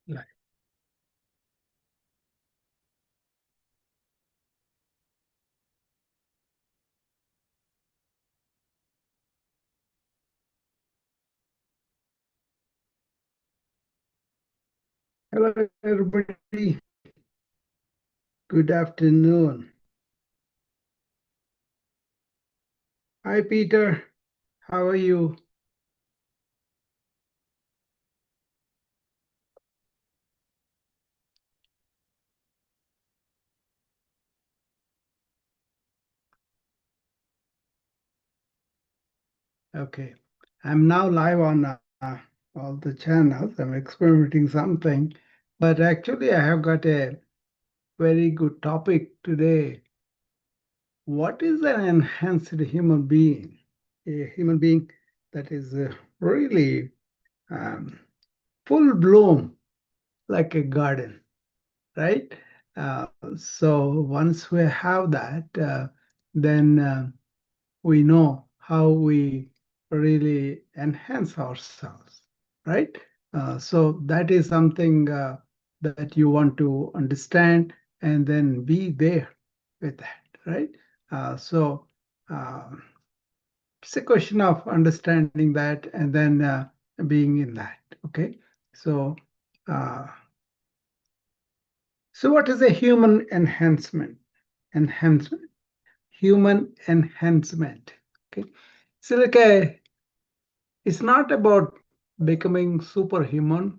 Right. Hello, everybody. Good afternoon. Hi, Peter. How are you? Okay. I'm now live on all the channels. I'm experimenting something, but actually, I have got a very good topic today. What is an enhanced human being? A human being that is really um, full bloom like a garden, right? Uh, so once we have that, then we know how we really enhance ourselves, right? So that is something that you want to understand and then be there with that, right? So uh, it's a question of understanding that and then being in that, okay? So, uh, so what is a human enhancement? Enhancement, human enhancement. Okay, so like it's not about becoming superhuman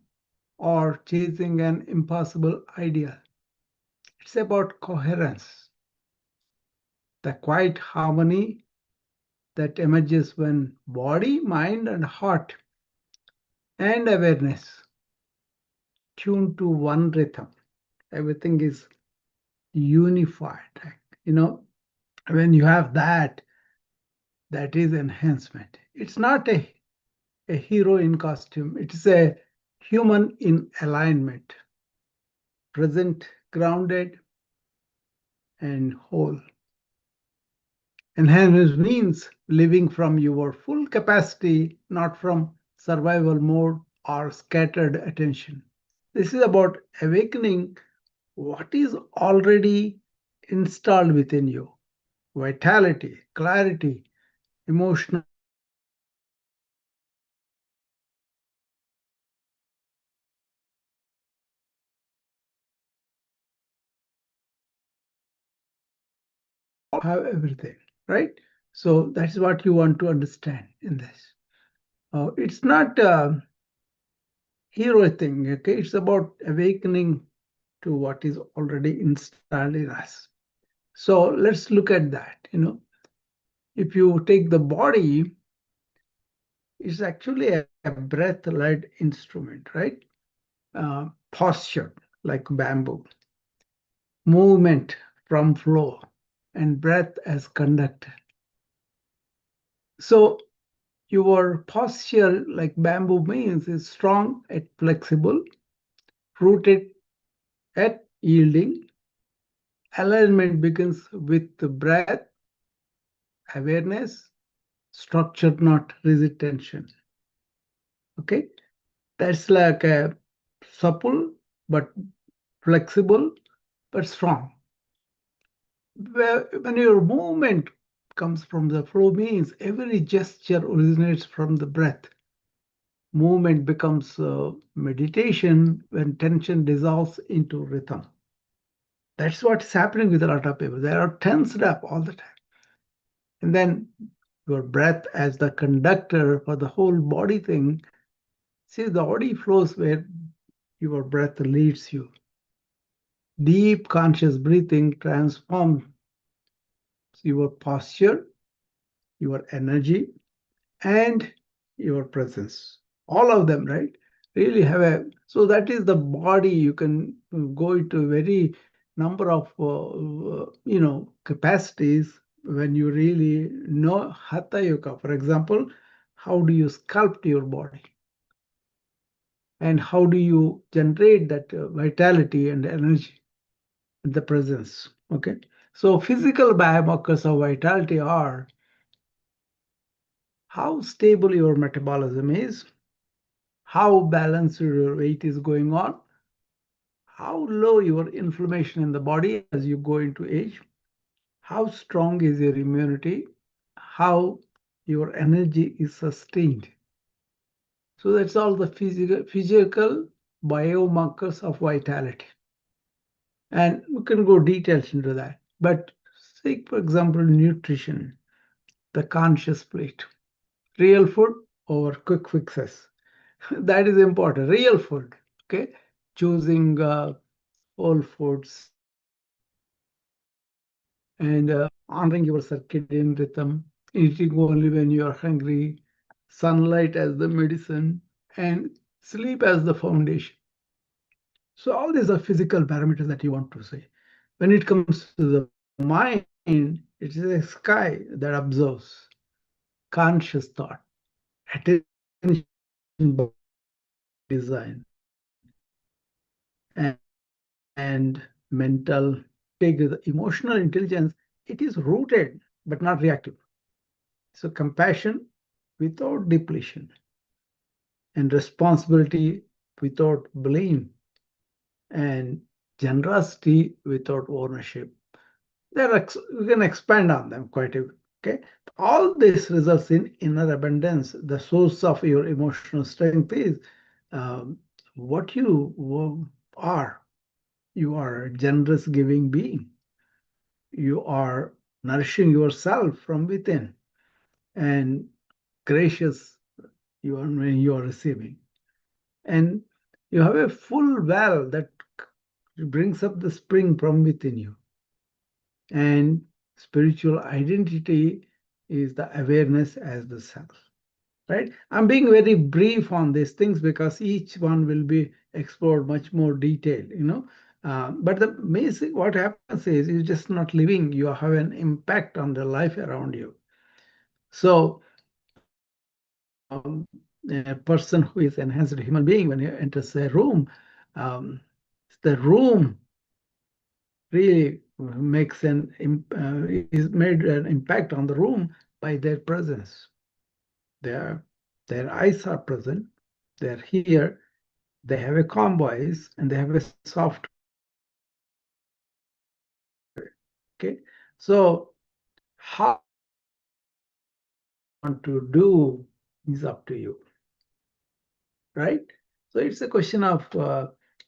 or chasing an impossible ideal. It's about coherence, the quiet harmony that emerges when body, mind, and heart and awareness tune to one rhythm. Everything is unified. You know, when you have that, that is enhancement. It's not a hero in costume. It's a human in alignment, present, grounded, and whole. Enhancement means living from your full capacity, not from survival mode or scattered attention. This is about awakening what is already installed within you: vitality, clarity, emotional have everything, right? So that's what you want to understand in this. It's not a hero thing, okay? It's about awakening to what is already installed in us. So let's look at that. If you take the body, it's actually a breath-led instrument, right? Posture like bamboo, movement from flow, and breath as conductor. So your posture, like bamboo means, is strong and flexible, rooted at yielding. Alignment begins with the breath, awareness, structure, not rigid tension. Okay, that's like a supple but flexible but strong. When your movement comes from the flow, means every gesture originates from the breath. Movement becomes meditation when tension dissolves into rhythm. That's what's happening with a lot of people. They are tensed up all the time. And then your breath as the conductor for the whole body thing. See, the body flows where your breath leads you. Deep conscious breathing transforms your posture, your energy, and your presence. All of them, right? Really have a, so that is the body. You can go into very number of capacities when you really know hatha yoga. For example, how do you sculpt your body and how do you generate that vitality and energy in the presence? Okay, so physical biomarkers of vitality are how stable your metabolism is, how balanced your weight is going on, how low your inflammation in the body as you go into age, how strong is your immunity, how your energy is sustained. So that's all the physical biomarkers of vitality. And we can go details into that. But take, for example, nutrition, the conscious plate, real food over quick fixes. That is important. Real food, okay? Choosing whole foods and honoring your circadian rhythm, eating only when you are hungry, sunlight as the medicine, and sleep as the foundation. So all these are physical parameters that you want to say. When it comes to the mind, it is a sky that observes, conscious thought, attention by design, and mental, take the emotional intelligence. It is rooted but not reactive. So compassion without depletion and responsibility without blame and generosity without ownership. We can expand on them quite a bit. Okay, all this results in inner abundance. The source of your emotional strength is um, what you are. You are a generous, giving being. You are nourishing yourself from within, and gracious you are when you are receiving. And you have a full well that brings up the spring from within you. And spiritual identity is the awareness as the self, right? I'm being very brief on these things because each one will be explored much more detailed. But the basic what happens is you're just not living, you have an impact on the life around you. So a person who is enhanced human being, when he enters a room, um, the room really makes is made an impact on the room by their presence. Their their eyes are present. They're here. They have a calm voice and they have a soft heart. Okay, so how you want to do is up to you, right? So it's a question of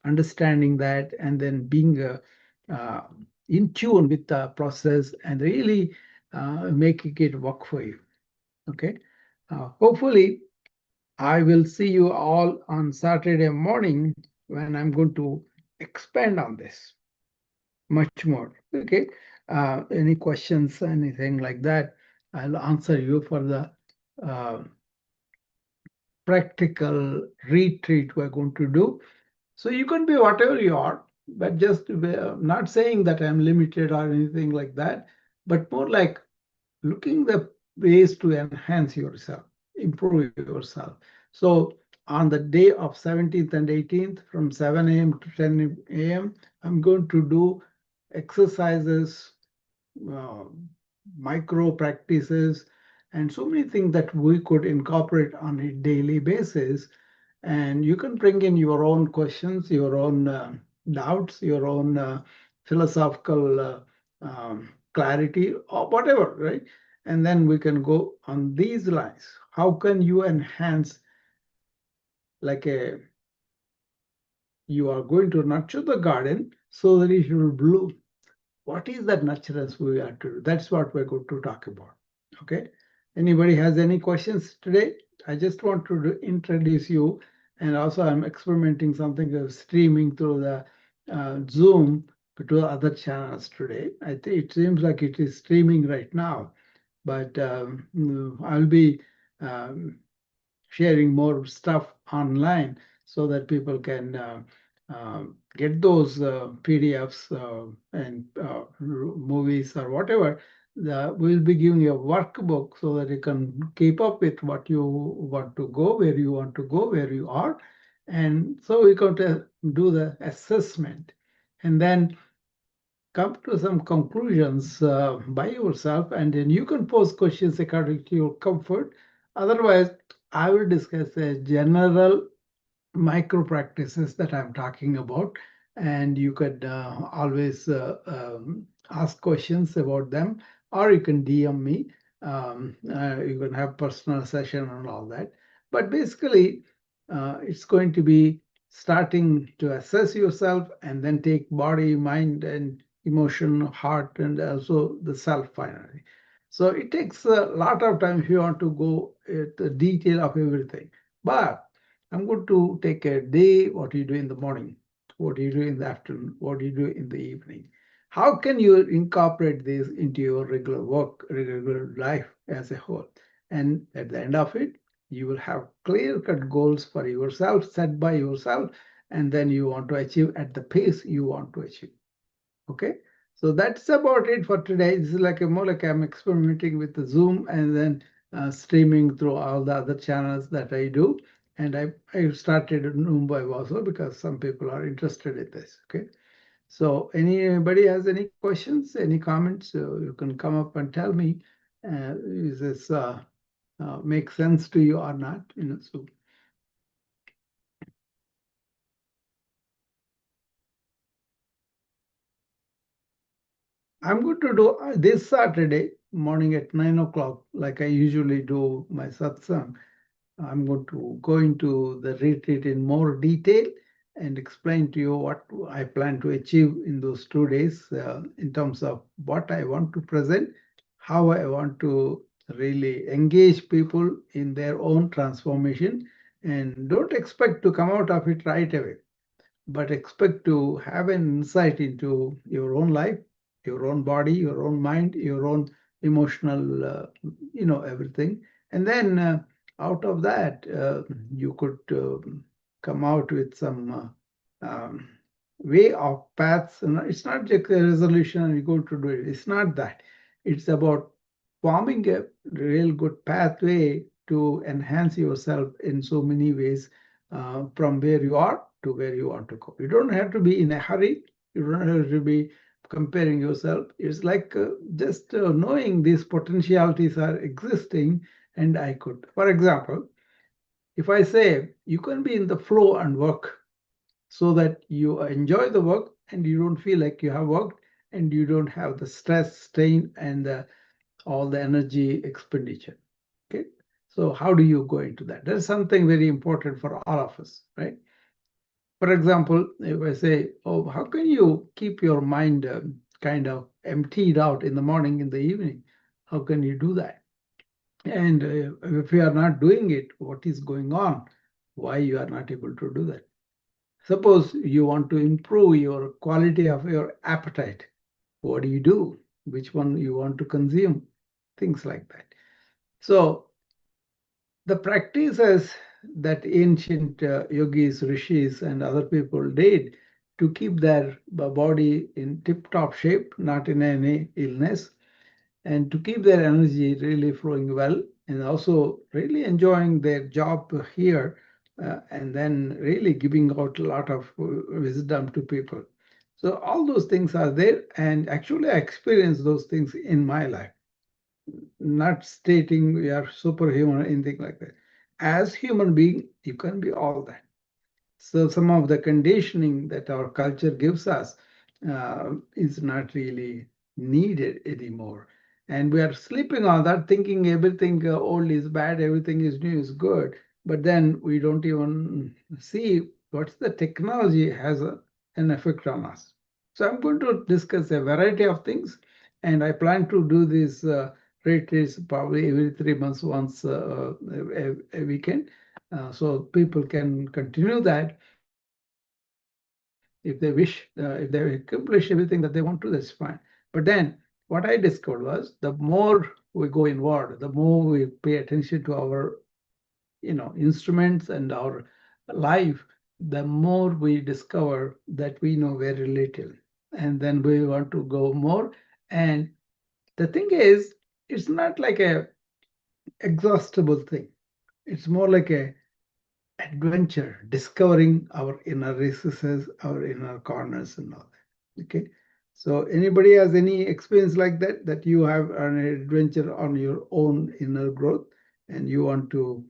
understanding that and then being uh, in tune with the process and really making it work for you. Okay. Hopefully, I will see you all on Saturday morning when I'm going to expand on this much more. Okay. Any questions, anything like that, I'll answer you for the uh, practical retreat we're going to do. So you can be whatever you are, but just not saying that I'm limited or anything like that, but more like looking the ways to enhance yourself, improve yourself. So on the day of 17th and 18th from 7 a.m. to 10 a.m., I'm going to do exercises, uh, micro practices, and so many things that we could incorporate on a daily basis. And you can bring in your own questions, your own doubts, your own philosophical clarity, or whatever, right? And then we can go on these lines. How can you enhance, like you are going to nurture the garden so that it will bloom? What is that nurturance we are to do? That's what we're going to talk about. Okay. Anybody has any questions today? I just want to introduce you. And also I'm experimenting something of streaming through the Zoom to other channels today. I think it seems like it is streaming right now, but I'll be um, sharing more stuff online so that people can get those PDFs and movies or whatever. We'll be giving you a workbook so that you can keep up with what you want to go, where you want to go, where you are. And so we got to do the assessment and then come to some conclusions by yourself, and then you can pose questions according to your comfort. Otherwise, I will discuss a general micro practices that I'm talking about and you could always ask questions about them, or you can DM me. You can have personal session and all that. But basically, it's going to be starting to assess yourself and then take body, mind, and emotion, heart, and also the self finally. So it takes a lot of time if you want to go at the detail of everything. But I'm going to take a day, what you do in the morning, what do you do in the afternoon, what do you do in the evening. How can you incorporate this into your regular work, regular life as a whole? And at the end of it, you will have clear-cut goals for yourself, set by yourself, and then you want to achieve at the pace you want to achieve. Okay, so that's about it for today. This is like a more like I'm experimenting with the Zoom and then streaming through all the other channels that I do. And I started in Mumbai also because some people are interested in this. Okay, so anybody has any questions, any comments, you can come up and tell me. Is this make sense to you or not? So I'm going to do this Saturday morning at 9 o'clock, like I usually do my satsang. I'm going to go into the retreat in more detail and explain to you what I plan to achieve in those 2 days in terms of what I want to present, how I want to really engage people in their own transformation, and don't expect to come out of it right away, but expect to have an insight into your own life, your own body, your own mind, your own emotional, everything. And then out of that, you could come out with some way of paths. And it's not just a resolution and you go to do it. It's not that. It's about forming a real good pathway to enhance yourself in so many ways from where you are to where you want to go. You don't have to be in a hurry. You don't have to be comparing yourself. It's like just knowing these potentialities are existing and I could. For example, if I say you can be in the flow and work so that you enjoy the work and you don't feel like you have worked and you don't have the stress, strain, and all the energy expenditure. Okay. So how do you go into that? That's something very important for all of us, right? For example, if I say, oh, how can you keep your mind kind of emptied out in the morning, in the evening? How can you do that? And if you are not doing it, what is going on? Why you are not able to do that? Suppose you want to improve your quality of your appetite. What do you do? Which one you want to consume? Things like that. So the practices that ancient yogis, rishis, and other people did to keep their body in tip-top shape, not in any illness, and to keep their energy really flowing well, and also really enjoying their job here, and then really giving out a lot of wisdom to people. So all those things are there, and actually I experienced those things in my life, not stating we are superhuman or anything like that. As human being, you can be all that. So some of the conditioning that our culture gives us is not really needed anymore. And we are sleeping on that, thinking everything old is bad, everything is new is good. But then we don't even see what's the technology has an effect on us. So I'm going to discuss a variety of things, and I plan to do these retreats probably every 3 months, once a weekend, so people can continue that if they wish. If they accomplish everything that they want to, that's fine. But then what I discovered was the more we go inward, the more we pay attention to our instruments and our life, the more we discover that we know very little, and then we want to go more. And the thing is, it's not like a exhaustible thing. It's more like a adventure, discovering our inner recesses, our inner corners, and all that. Okay. So, anybody has any experience like that, that you have an adventure on your own inner growth and you want to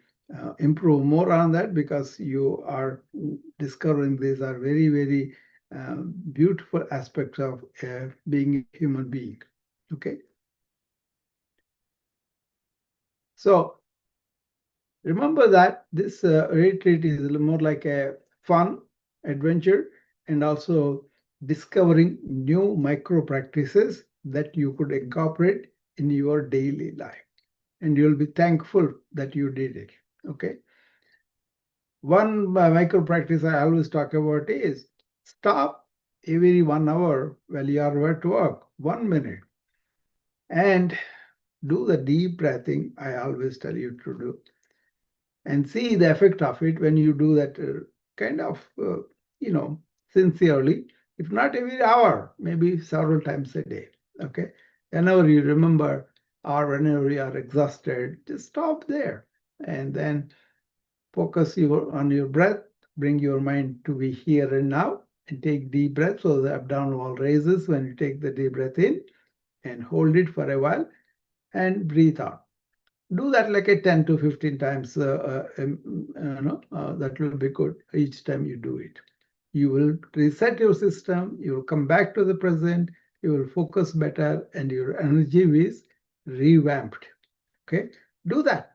improve more on that because you are discovering these are very, very beautiful aspects of being a human being. Okay, so remember that this retreat is more like a fun adventure and also discovering new micro practices that you could incorporate in your daily life. And you'll be thankful that you did it. Okay. One micro practice I always talk about is stop every 1 hour while you are at work, 1 minute, and do the deep breathing I always tell you to do and see the effect of it when you do that kind of, you know, sincerely, if not every hour, maybe several times a day. Okay. Whenever you remember or whenever you are exhausted, just stop there and then focus on your breath, bring your mind to be here and now, and take deep breath so the abdominal wall raises when you take the deep breath in and hold it for a while and breathe out. Do that like a 10 to 15 times. That will be good each time you do it. You will reset your system, you will come back to the present, you will focus better, and your energy is revamped. Okay, do that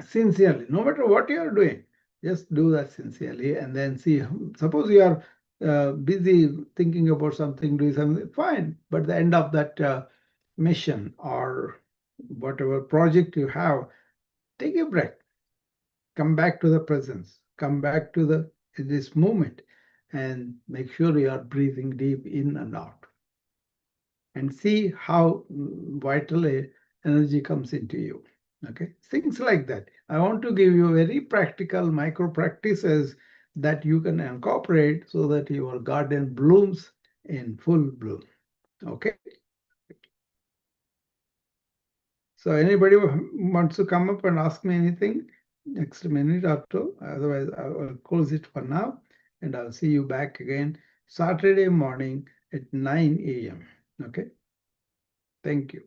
sincerely, no matter what you are doing. Just do that sincerely and then see. Suppose you are busy thinking about something, doing something, fine. But the end of that mission or whatever project you have, take a break, come back to the presence, come back to the this moment, and make sure you are breathing deep in and out, and see how vital energy comes into you. Okay, things like that. I want to give you very practical micro practices that you can incorporate so that your garden blooms in full bloom. Okay, so anybody who wants to come up and ask me anything next minute or two? Otherwise, I will close it for now, and I'll see you back again Saturday morning at 9 a.m. Okay, thank you.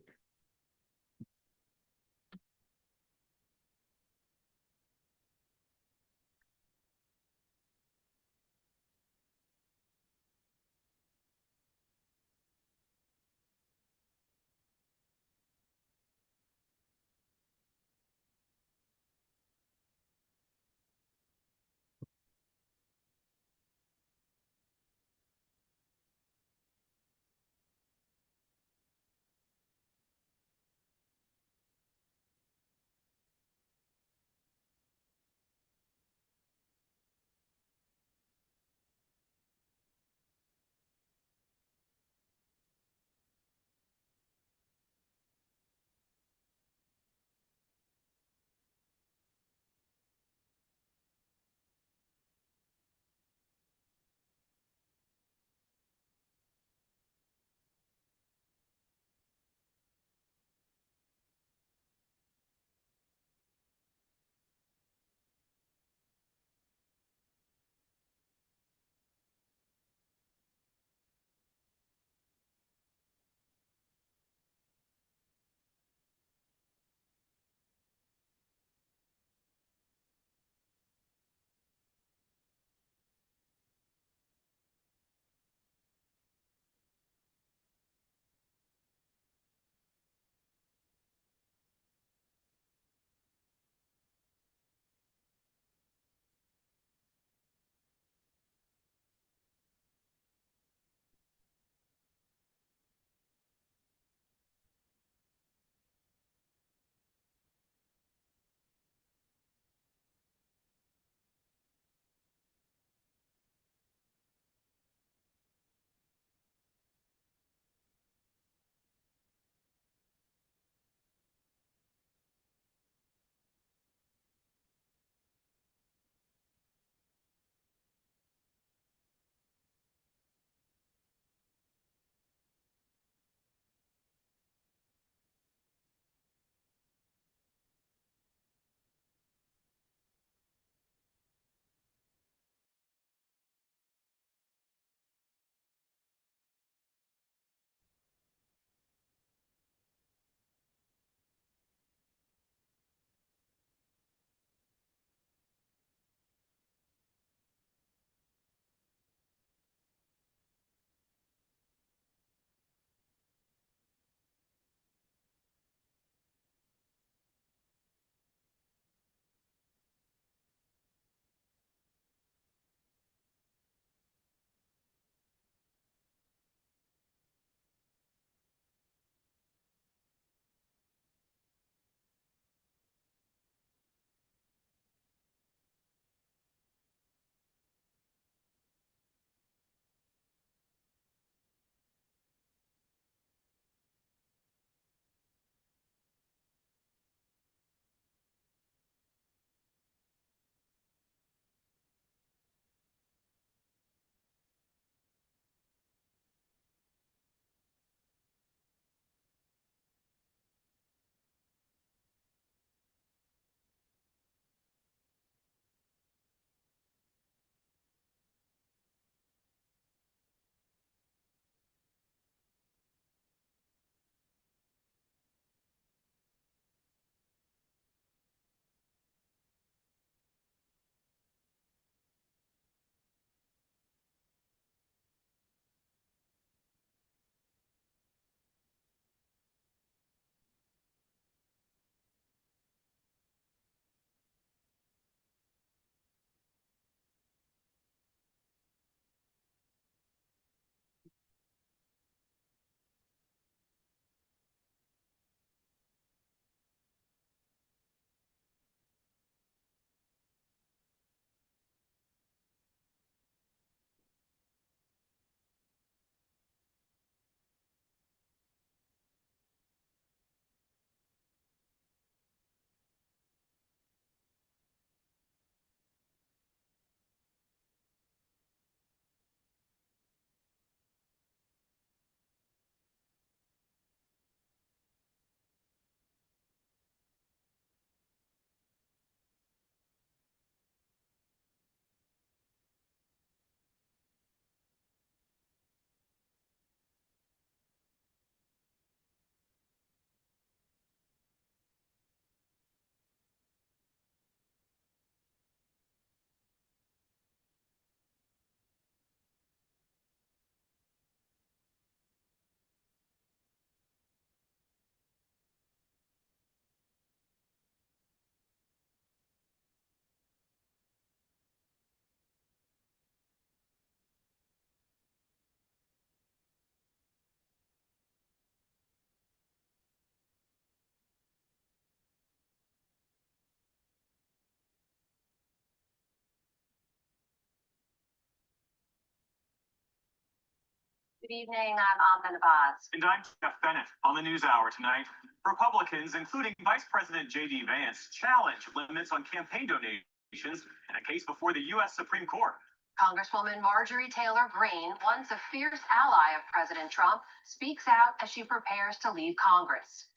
Good evening, I'm Amna Nabaz. And I'm Jeff Bennett. On the News Hour tonight, Republicans, including Vice President J.D. Vance, challenge limits on campaign donations in a case before the U.S. Supreme Court. Congresswoman Marjorie Taylor Greene, once a fierce ally of President Trump, speaks out as she prepares to leave Congress.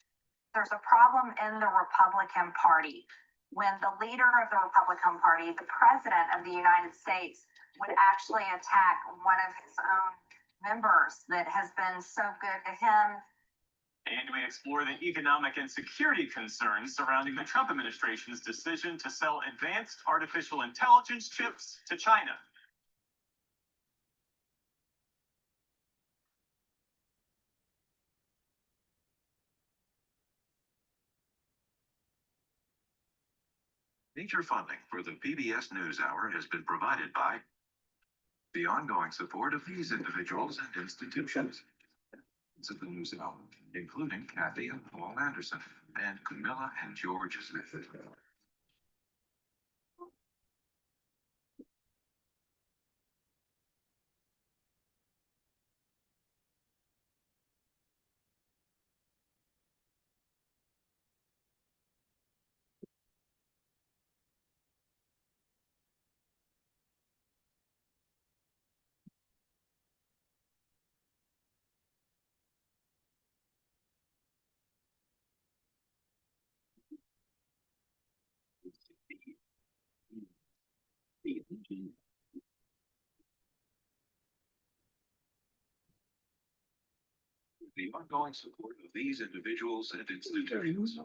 There's a problem in the Republican Party when the leader of the Republican Party, the President of the United States, would actually attack one of his own members that has been so good to him. And we explore the economic and security concerns surrounding the Trump administration's decision to sell advanced artificial intelligence chips to China. Major funding for the PBS NewsHour has been provided by the ongoing support of these individuals and institutions. It's the NewsHour, including Kathy and Paul Anderson and Camilla and George Smith. The ongoing support of these individuals and institutions.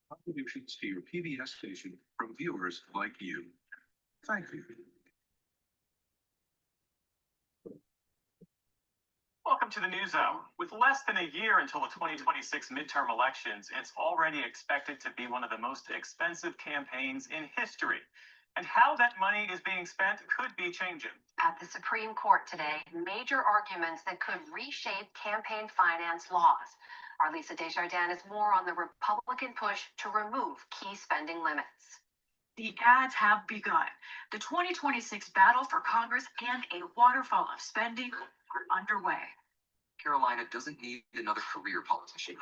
Contributions to your PBS station from viewers like you. Thank you. Welcome to the News Hour. With less than a year until the 2026 midterm elections, it's already expected to be one of the most expensive campaigns in history. And how that money is being spent could be changing. At the Supreme Court today, major arguments that could reshape campaign finance laws. Our Lisa Desjardins is more on the Republican push to remove key spending limits. The ads have begun. The 2026 battle for Congress and a waterfall of spending are underway. Carolina doesn't need another career politician.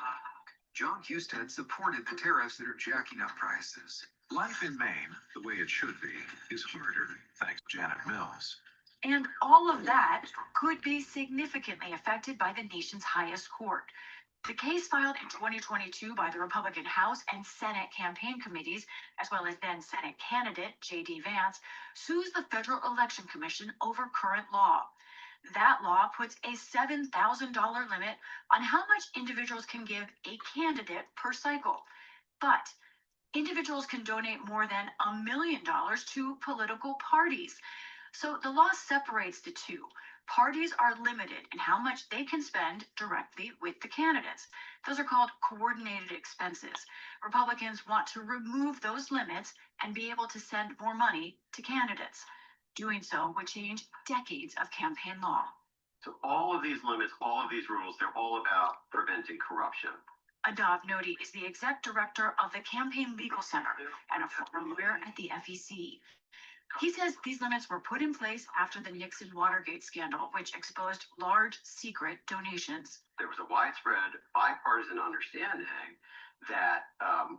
John Husted supported the tariffs that are jacking up prices. Life in Maine, the way it should be, is harder, thanks to Janet Mills. And all of that could be significantly affected by the nation's highest court. The case filed in 2022 by the Republican House and Senate campaign committees, as well as then Senate candidate J.D. Vance, sues the Federal Election Commission over current law. That law puts a $7,000 limit on how much individuals can give a candidate per cycle. But individuals can donate more than $1 million to political parties. So the law separates the two. Parties are limited in how much they can spend directly with the candidates. Those are called coordinated expenses. Republicans want to remove those limits and be able to send more money to candidates. Doing so would change decades of campaign law. So all of these limits, all of these rules, they're all about preventing corruption. Adav Nodi is the exec director of the Campaign Legal Center and a former lawyer at the FEC. He says these limits were put in place after the Nixon Watergate scandal, which exposed large secret donations. There was a widespread bipartisan understanding that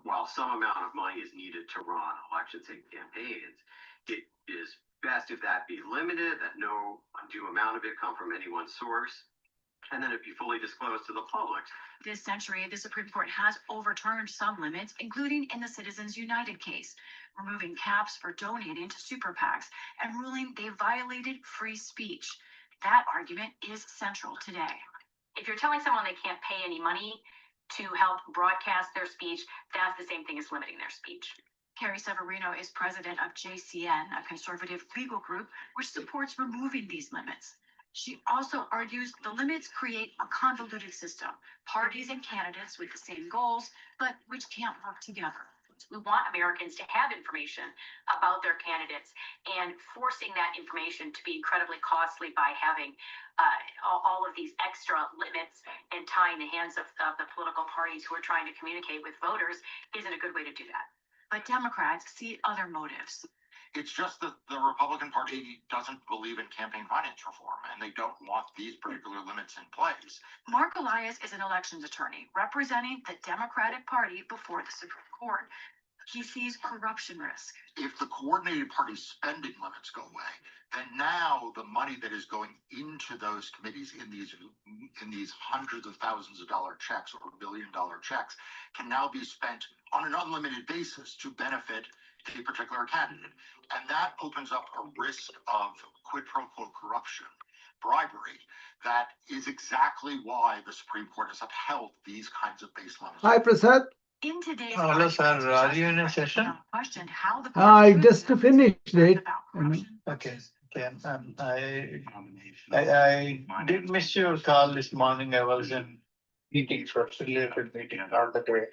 while some amount of money is needed to run elections and campaigns, it is best if that be limited, that no undue amount of it come from any one source, and then it be fully disclosed to the public. This century, the Supreme Court has overturned some limits, including in the Citizens United case, removing caps for donating to super PACs and ruling they violated free speech. That argument is central today. If you're telling someone they can't pay any money to help broadcast their speech, that's the same thing as limiting their speech. Carrie Severino is president of JCN, a conservative legal group which supports removing these limits. She also argues the limits create a convoluted system, parties and candidates with the same goals, but which can't work together. We want Americans to have information about their candidates, and forcing that information to be incredibly costly by having all of these extra limits and tying the hands of the political parties who are trying to communicate with voters isn't a good way to do that. But Democrats see other motives. It's just that the Republican Party doesn't believe in campaign finance reform, and they don't want these particular limits in place. Mark Elias is an elections attorney representing the Democratic Party before the Supreme Court. He sees corruption risk. If the coordinated party spending limits go away, then now the money that is going into those committees in these hundreds of thousands of dollar checks or $1 billion checks can now be spent on an unlimited basis to benefit a particular candidate. And that opens up a risk of quid pro quo corruption, bribery. That is exactly why the Supreme Court has upheld these kinds of base limits. Hi, Prasad. In today's Hello, sir. Are you in a session? questioned how the I just finished it. about corruption. Okay. Okay. I did miss your call this morning. I was in meetings, related meeting all the way.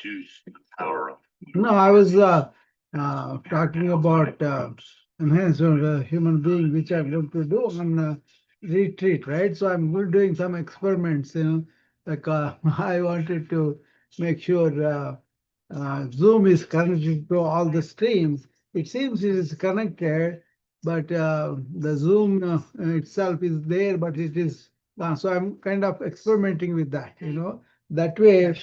No, I was talking about enhancement of a human being, which I'm going to do on retreat, right? So I'm doing some experiments, like I wanted to make sure Zoom is connected to all the streams. It seems it is connected, but the Zoom itself is there, but it is so I'm kind of experimenting with that, That way,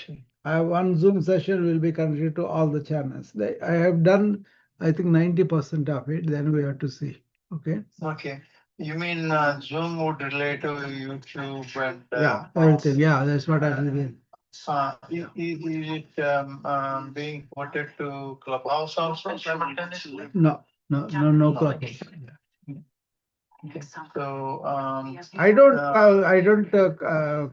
one Zoom session will be connected to all the channels. I have done, I think, 90% of it. Then we have to see. Okay. Okay. You mean Zoom would relate to YouTube and Yeah, everything. Yeah, that's what I'm doing. is it being ported to Clubhouse also simultaneously? No club. So I don't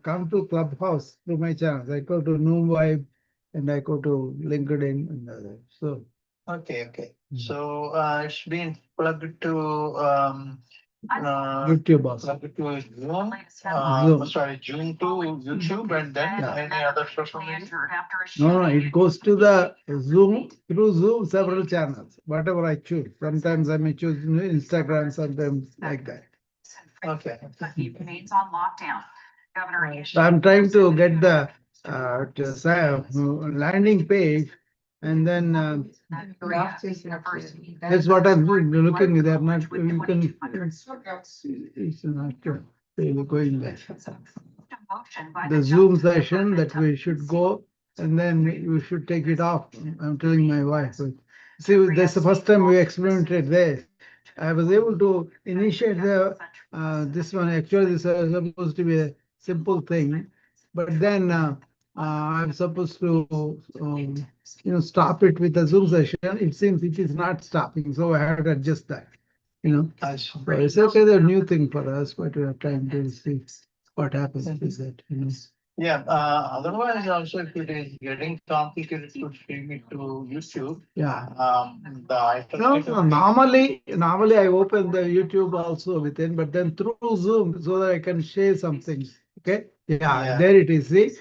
come to Clubhouse through my channels. I go to Noom Vibe and I go to LinkedIn and others. So okay. So it's been plugged to YouTube also. plugged to Zoom. Zoom. Sorry, Zoom to YouTube and then any other social media. No, it goes to the Zoom, through Zoom, several channels, whatever I choose. Sometimes I may choose Instagram, sometimes like that. Okay. But he remains on lockdown. Governor. So I'm trying to get the landing page, and then that's what I'm looking. They're not. You can. It's not really going there. The Zoom session that we should go, and then we should take it off. I'm telling my wife. See, that's the first time we experimented this. I was able to initiate this one. Actually, this is supposed to be a simple thing, but then I'm supposed to stop it with a Zoom session. It seems it is not stopping, so I have to adjust that. So it's okay. The new thing for us, but we are trying to see what happens with that. Yeah, otherwise also if it is getting complicated to stream it to YouTube. Yeah. The Normally I open the YouTube also within, but then through Zoom so that I can share some things. Okay. Yeah, there it is. See,